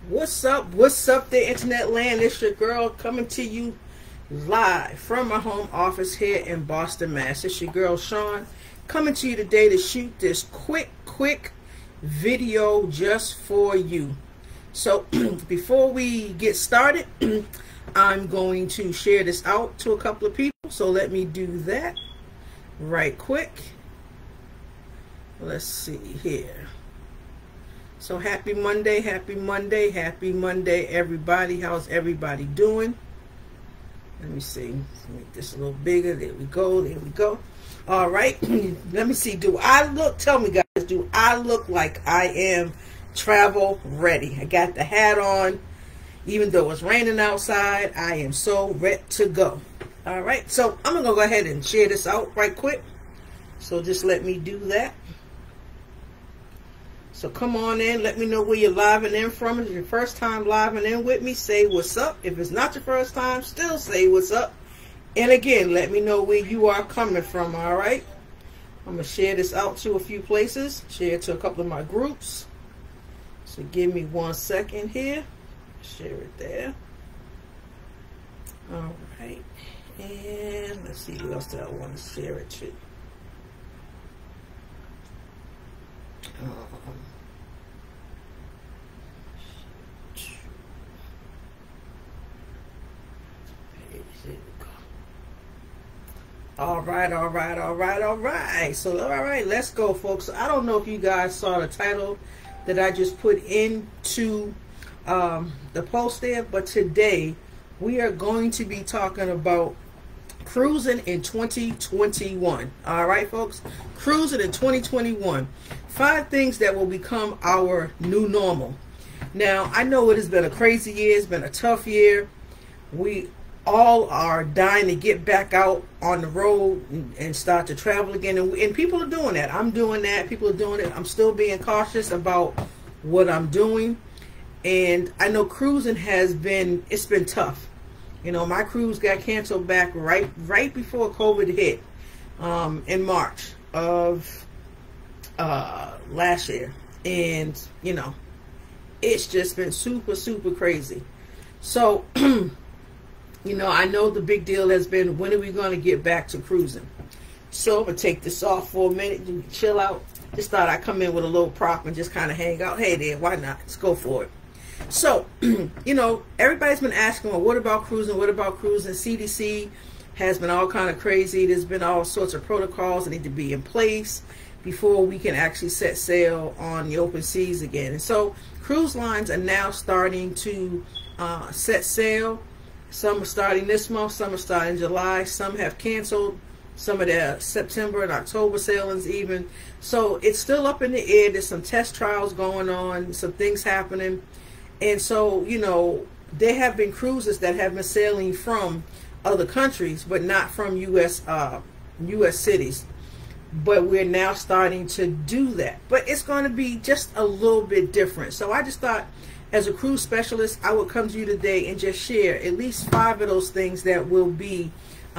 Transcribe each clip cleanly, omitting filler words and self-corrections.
What's up there, internet land? It's your girl coming to you live from my home office here in Boston, Mass. It's your girl Sean coming to you today to shoot this quick video just for you. So before we get started, I'm going to share this out to a couple of people. So let me do that right quick. Let's see here. So happy Monday, everybody. How's everybody doing? Let me see. Let's make this a little bigger. There we go. All right. Let me see. Tell me guys, do I look like I am travel ready? I got the hat on. Even though it's raining outside, I am so ready to go. All right. So I'm going to go ahead and share this out right quick. So just let me do that. So come on in, let me know where you're living in from. If it's your first time living in with me, say what's up. If it's not your first time, still say what's up. And again, let me know where you are coming from, all right? I'm going to share this out to a few places, share it to a couple of my groups. So give me 1 second here. Share it there. All right. And let's see who else that I want to share it to. All right. So, all right, let's go, folks. I don't know if you guys saw the title that I just put into the post there, but today we are going to be talking about cruising in 2021. All right, folks, cruising in 2021. 5 things that will become our new normal. Now, I know it has been a crazy year. It's been a tough year. We all are dying to get back out on the road and start to travel again. And people are doing that. I'm doing that. People are doing it. I'm still being cautious about what I'm doing. And I know cruising it's been tough. You know, my cruise got canceled back right before COVID hit in March of last year. And, you know, it's just been super crazy. So, you know, I know the big deal has been, when are we going to get back to cruising? So I'm going to take this off for a minute and chill out. Just thought I'd come in with a little prop and just kind of hang out. Hey there, why not? Let's go for it. So, you know, everybody's been asking, well, what about cruising? What about cruising? CDC has been all kind of crazy. There's been all sorts of protocols that need to be in place before we can actually set sail on the open seas again. And so cruise lines are now starting to set sail. Some are starting this month, some are starting July, some have canceled some of their September and October sailings even. So it's still up in the air. There's some test trials going on, some things happening. And so, you know, there have been cruises that have been sailing from other countries, but not from U.S. cities. But we're now starting to do that. But it's going to be just a little bit different. So I just thought, as a cruise specialist, I would come to you today and just share at least 5 of those things that will be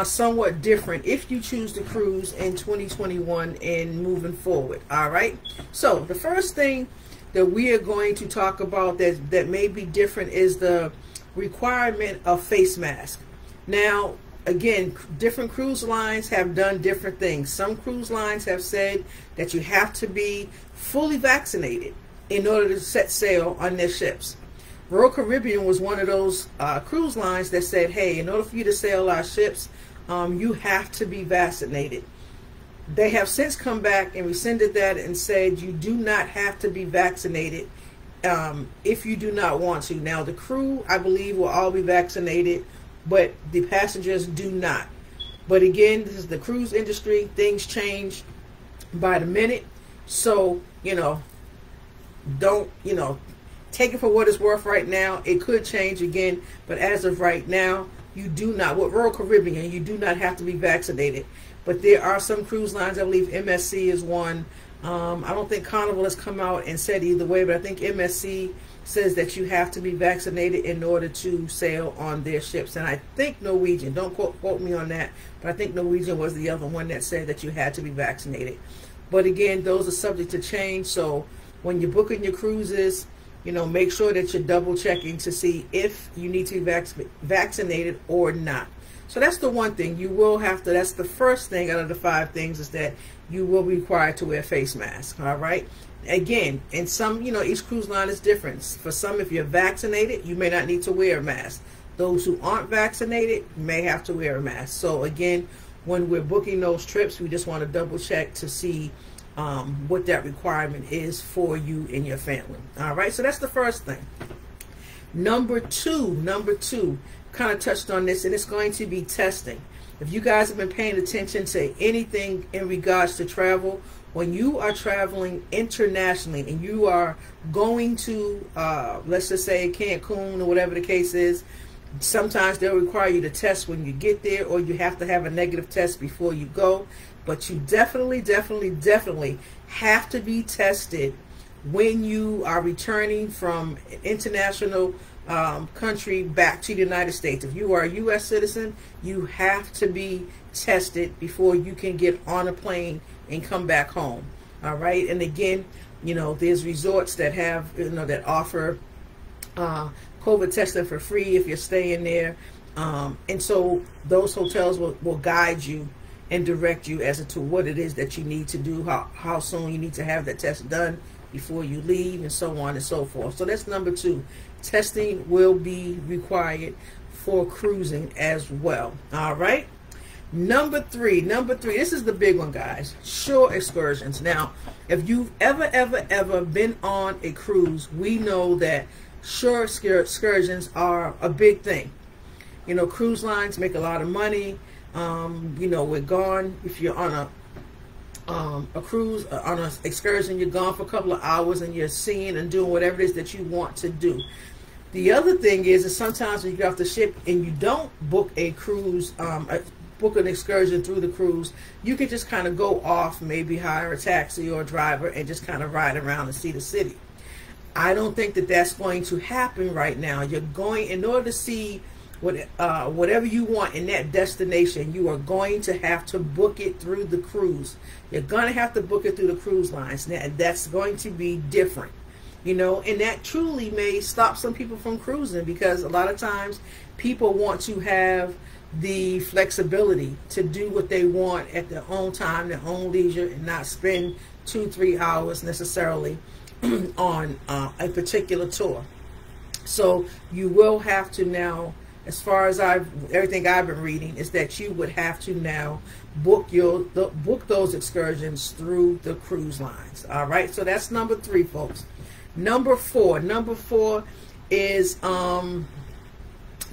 somewhat different if you choose to cruise in 2021 and moving forward. All right. So the first thing that we are going to talk about that may be different is the requirement of face mask. Now, again, different cruise lines have done different things. Some cruise lines have said that you have to be fully vaccinated in order to set sail on their ships. Royal Caribbean was one of those cruise lines that said, hey, in order for you to sail our ships, you have to be vaccinated. They have since come back and rescinded that and said you do not have to be vaccinated if you do not want to. Now, the crew, I believe, will all be vaccinated, but the passengers do not. But again, this is the cruise industry. Things change by the minute. So, you know, don't, you know, take it for what it's worth right now. It could change again, but as of right now, you do not, with Royal Caribbean, you do not have to be vaccinated. But there are some cruise lines, I believe MSC is one. I don't think Carnival has come out and said either way, but I think MSC says that you have to be vaccinated in order to sail on their ships. And I think Norwegian, don't quote me on that, but I think Norwegian was the other one that said that you had to be vaccinated. But again, those are subject to change. So when you're booking your cruises, make sure that you're double checking to see if you need to be vaccinated or not. So that's the one thing you will have to, that's the first thing out of the 5 things, is that you will be required to wear a face mask. All right. Again, in some, each cruise line is different. For some, if you're vaccinated, you may not need to wear a mask. Those who aren't vaccinated may have to wear a mask. So again, when we're booking those trips, we just want to double check to see what that requirement is for you and your family. All right, so that's the first thing. Number two, kind of touched on this, and it's going to be testing. If you guys have been paying attention to anything in regards to travel, when you are traveling internationally and you are going to, let's just say Cancun or whatever the case is, sometimes they'll require you to test when you get there, or you have to have a negative test before you go. But you definitely have to be tested when you are returning from an international country back to the United States. If you are a U.S. citizen, you have to be tested before you can get on a plane and come back home. All right. And again, there's resorts that have, that offer COVID testing for free if you're staying there. And so those hotels will guide you and direct you as to what it is that you need to do, how soon you need to have that test done before you leave, and so on and so forth. So that's number 2. Testing will be required for cruising as well. All right. Number three, this is the big one, guys. Shore excursions. Now, if you've ever been on a cruise, we know that shore excursions are a big thing. Cruise lines make a lot of money. We're gone. If you're on a cruise, on an excursion, you're gone for a couple of hours and you're seeing and doing whatever it is that you want to do. The other thing is sometimes when you get off the ship and you don't book a cruise, book an excursion through the cruise, you can just kind of go off, maybe hire a taxi or a driver and just kind of ride around and see the city. I don't think that that's going to happen right now. You're going, in order to see whatever you want in that destination, you are going to have to book it through the cruise. You're going to have to book it through the cruise lines. Now, that's going to be different, and that truly may stop some people from cruising, because a lot of times people want to have the flexibility to do what they want at their own time, their own leisure, and not spend 2-3 hours necessarily on a particular tour. So you will have to now, as far as everything I've been reading, is that you would have to now book those excursions through the cruise lines. All right, so that's number 3, folks. Number 4 is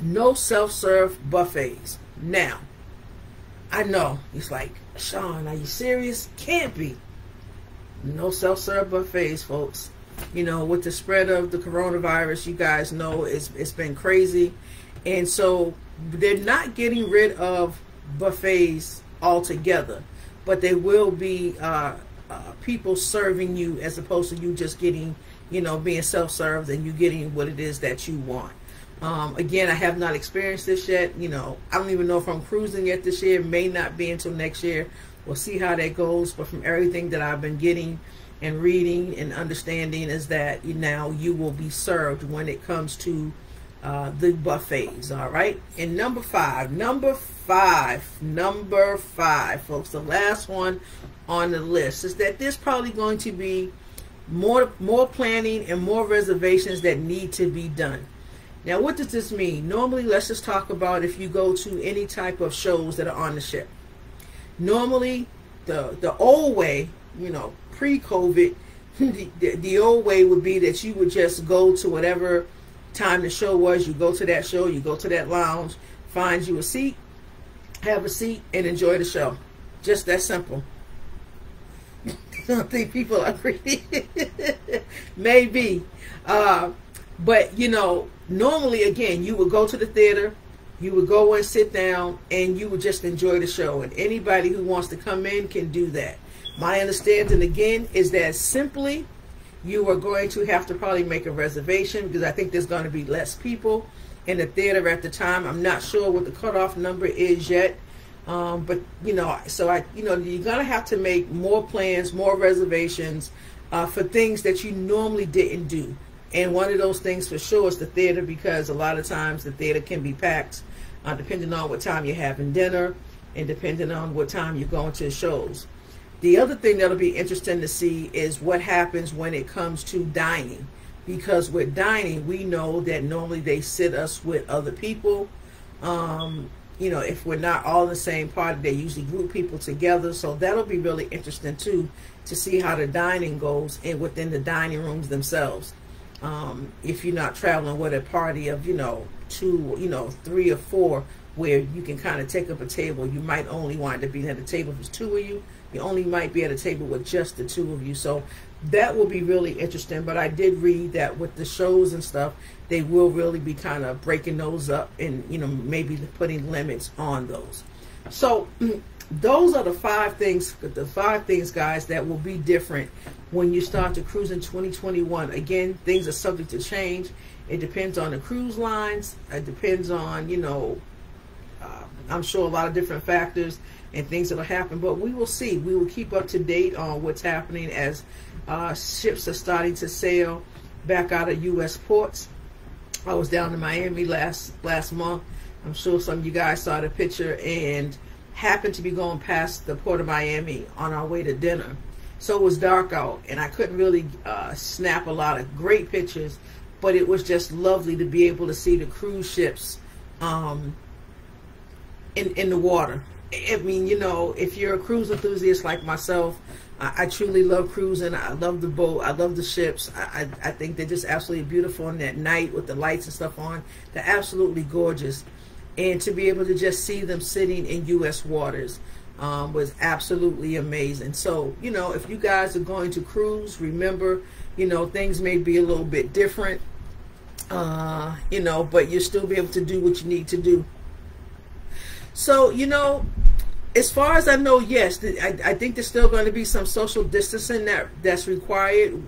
no self-serve buffets. Now, I know it's like, Sean, are you serious? Can't be. No self-serve buffets, folks. With the spread of the coronavirus, you guys know it's been crazy. And so they're not getting rid of buffets altogether, but they will be people serving you, as opposed to you just getting, being self-served and you getting what it is that you want. Again, I have not experienced this yet. I don't even know if I'm cruising yet this year. It may not be until next year. We'll see how that goes. But from everything that I've been getting and reading and understanding, is that now you will be served when it comes to the buffets. All right. And number five, folks, the last one on the list, is that there's probably going to be more planning and more reservations that need to be done. Now, what does this mean? Normally, let's just talk about if you go to any type of shows that are on the ship. Normally, the old way, pre-COVID, the old way would be that you would just go to whatever time the show was. You go to that show, you go to that lounge, find you a seat, have a seat, and enjoy the show. Just that simple. I don't think people agree. Maybe. But, normally, again, you would go to the theater, you would go and sit down, and you would just enjoy the show. And anybody who wants to come in can do that. My understanding, again, is that simply you are going to have to probably make a reservation, because I think there's going to be less people in the theater at the time. I'm not sure what the cutoff number is yet. But, you're going to have to make more plans, more reservations for things that you normally didn't do. And one of those things for sure is the theater, because a lot of times the theater can be packed, depending on what time you're having dinner and depending on what time you're going to shows. The other thing that'll be interesting to see is what happens when it comes to dining, because with dining, we know that normally they sit us with other people. You know, if we're not all in the same party, they usually group people together. So that'll be really interesting too, to see how the dining goes and within the dining rooms themselves. If you're not traveling with a party of, you know, 2, you know, 3 or 4, where you can kind of take up a table, you might only wind up being at a table if it's 2 of you. You only might be at a table with just the 2 of you. So that will be really interesting. But I did read that with the shows and stuff, they will really be kind of breaking those up and, you know, maybe putting limits on those. So those are the 5 things, guys, that will be different when you start to cruise in 2021. Again, things are subject to change. It depends on the cruise lines. It depends on, you know, I'm sure a lot of different factors and things that'll happen, but we will see. We will keep up to date on what's happening as ships are starting to sail back out of U.S. ports. I was down in Miami last month. I'm sure some of you guys saw the picture, and happened to be going past the port of Miami on our way to dinner. So it was dark out, and I couldn't really snap a lot of great pictures, but it was just lovely to be able to see the cruise ships in the water. I mean, you know, if you're a cruise enthusiast like myself, I truly love cruising. I love the boat. I love the ships. I think they're just absolutely beautiful. And at night with the lights and stuff on, they're absolutely gorgeous. And to be able to just see them sitting in U.S. waters was absolutely amazing. So, you know, if you guys are going to cruise, remember, you know, things may be a little bit different, you know, but you'll still be able to do what you need to do. So, you know, as far as I know, yes, I think there's still going to be some social distancing that's required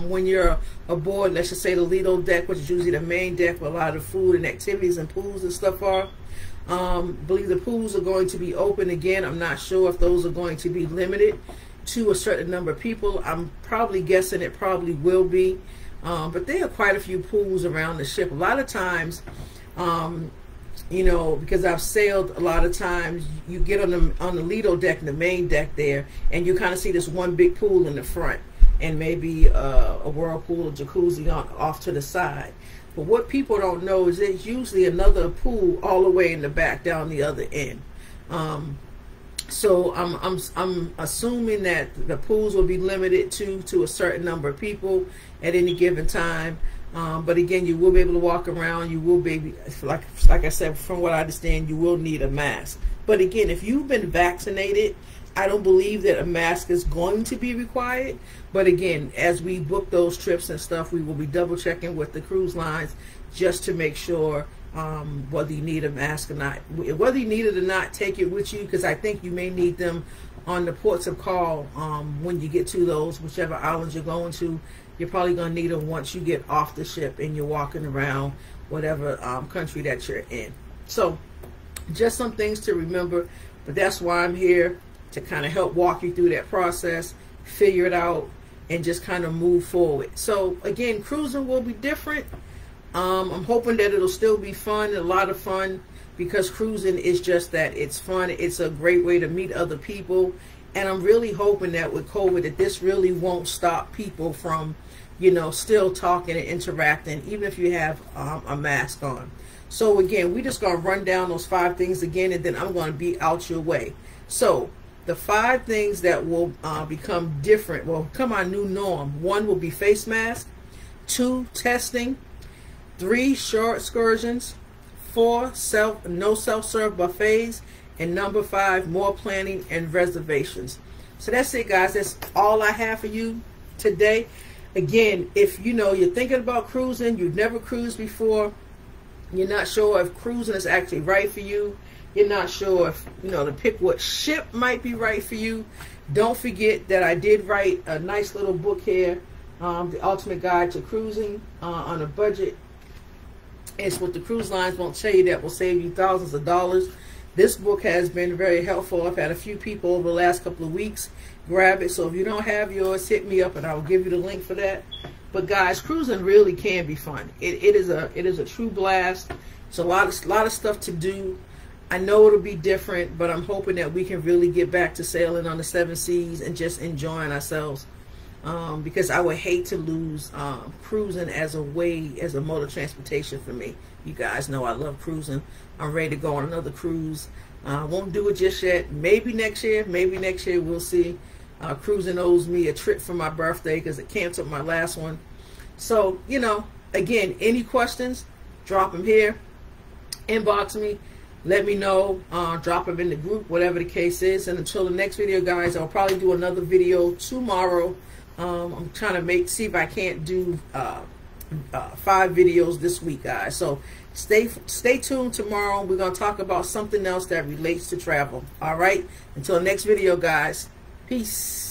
when you're aboard, let's just say the Lido deck, which is usually the main deck where a lot of food and activities and pools and stuff are. I believe the pools are going to be open again. I'm not sure if those are going to be limited to a certain number of people. I'm probably guessing it probably will be. But there are quite a few pools around the ship. A lot of times, you know, because I've sailed a lot of times, you get on the Lido deck, the main deck there, and you kind of see this one big pool in the front, and maybe a whirlpool or jacuzzi off to the side. But what people don't know is there's usually another pool all the way in the back down the other end. So I'm assuming that the pools will be limited to a certain number of people at any given time. But again, you will be able to walk around. You will be, like I said, from what I understand, you will need a mask. But again, if you've been vaccinated, I don't believe that a mask is going to be required. But again, as we book those trips and stuff, we will be double checking with the cruise lines just to make sure whether you need a mask or not. Whether you need it or not, take it with you, because I think you may need them on the ports of call when you get to those, whichever islands you're going to. You're probably going to need them once you get off the ship and you're walking around whatever country that you're in. So just some things to remember, but that's why I'm here, to kind of help walk you through that process, figure it out, and just kind of move forward. So again, cruising will be different. I'm hoping that it'll still be fun, a lot of fun, because cruising is just that. It's fun. It's a great way to meet other people. And I'm really hoping that with COVID, that this really won't stop people from, you know, still talking and interacting, even if you have a mask on. So again, we're just going to run down those 5 things again, and then I'm going to be out your way. So the 5 things that will become different, will become our new norm. 1 will be face mask. 2, testing. 3, shore excursions. 4, no self-serve buffets. And number 5, more planning and reservations. So that's it, guys. That's all I have for you today. Again, if you know you're thinking about cruising, you've never cruised before, you're not sure if cruising is actually right for you, you're not sure if, you know, to pick what ship might be right for you, don't forget that I did write a nice little book here, The Ultimate Guide to Cruising on a Budget. It's what the cruise lines won't tell you that will save you thousands of dollars. This book has been very helpful. I've had a few people over the last couple of weeks grab it. So if you don't have yours, hit me up and I'll give you the link for that. But guys, cruising really can be fun. It is a true blast. It's a lot of stuff to do. I know it'll be different, but I'm hoping that we can really get back to sailing on the 7 seas and just enjoying ourselves. Because I would hate to lose cruising as a mode of transportation for me. You guys know I love cruising. I'm ready to go on another cruise. Won't do it just yet. Maybe next year. Maybe next year. We'll see. Cruising owes me a trip for my birthday because it canceled my last one. So, you know, again, any questions, drop them here. Inbox me. Let me know. Drop them in the group, whatever the case is. And until the next video, guys, I'll probably do another video tomorrow. I'm trying to see if I can't do 5 videos this week, guys. So stay tuned tomorrow. We're going to talk about something else that relates to travel. All right. Until next video, guys. Peace.